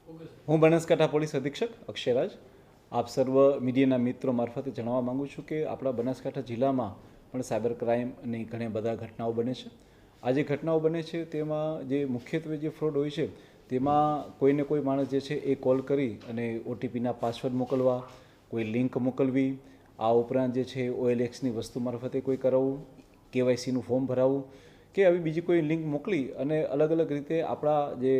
હું બનાસકાંઠા પોલીસ અધિક્ષક અક્ષયરાજ આપ સર્વ મીડિયાના મિત્રો મારફતે જણાવવા માગું છું કે આપણા બનાસકાંઠા જિલ્લામાં પણ સાયબર ક્રાઇમની ઘણી બધા ઘટનાઓ બને છે. આ જે ઘટનાઓ બને છે તેમાં જે મુખ્યત્વે જે ફ્રોડ હોય છે તેમાં કોઈને કોઈ માણસ જે છે એ કોલ કરી અને ઓટીપીના પાસવર્ડ મોકલવા, કોઈ લિંક મોકલવી, આ ઉપરાંત જે છે OLXની વસ્તુ મારફતે કોઈ કરાવવું, KYCનું ફોર્મ ભરાવવું કે આવી બીજી કોઈ લિંક મોકલી અને અલગ અલગ રીતે આપણા જે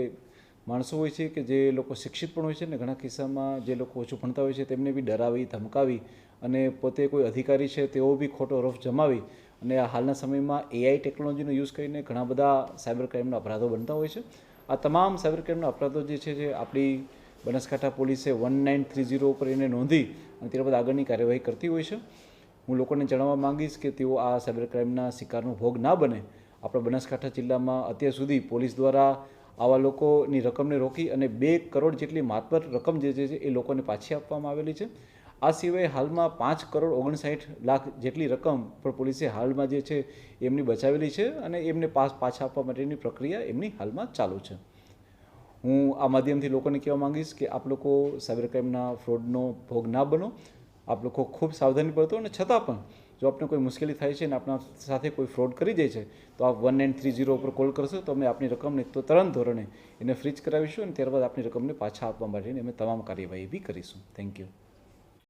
માણસો હોય છે કે જે લોકો શિક્ષિત પણ હોય છે ને ઘણા કિસ્સામાં જે લોકો ઓછું ભણતા હોય છે તેમને બી ડરાવી ધમકાવી અને પોતે કોઈ અધિકારી છે તેઓ બી ખોટો રફ જમાવી અને આ હાલના સમયમાં AI ટેકનોલોજીનો યુઝ કરીને ઘણા બધા સાયબર ક્રાઇમના અપરાધો બનતા હોય છે. આ તમામ સાયબર ક્રાઇમના અપરાધો જે છે જે આપણી બનાસકાંઠા પોલીસે 1930 ઉપર એને નોંધી અને ત્યારબાદ આગળની કાર્યવાહી કરતી હોય છે. હું લોકોને જણાવવા માંગીશ કે તેઓ આ સાયબર ક્રાઇમના શિકારનો ભોગ ના બને. આપણા બનાસકાંઠા જિલ્લામાં અત્યાર સુધી પોલીસ દ્વારા આવા લોકોની રકમને રોકી અને 2 કરોડ જેટલી માતબર રકમ જે છે એ લોકોને પાછી આપવામાં આવેલી છે. આ સિવાય હાલમાં 5,59,00,000 જેટલી રકમ પણ પોલીસે હાલમાં જે છે એમની બચાવેલી છે અને એમને પાછા આપવા માટેની પ્રક્રિયા એમની હાલમાં ચાલુ છે. હું આ માધ્યમથી લોકોને કહેવા માંગીશ કે આપ લોકો સાયબર ક્રાઇમના ફ્રોડનો ભોગ ના બનો. આપ લોકો ખૂબ સાવધાની બરતો અને છતાં પણ જો આપને કોઈ મુશ્કેલી થાય છે અને આપણા સાથે કોઈ ફ્રોડ કરી જાય છે તો આપ 1930 ઉપર કોલ કરશો તો અમે આપની રકમને તો તરત ધોરણે એને ફ્રીજ કરાવીશું અને ત્યારબાદ આપની રકમને પાછા આપવા માટેની અમે તમામ કાર્યવાહી બી કરીશું. Thank you.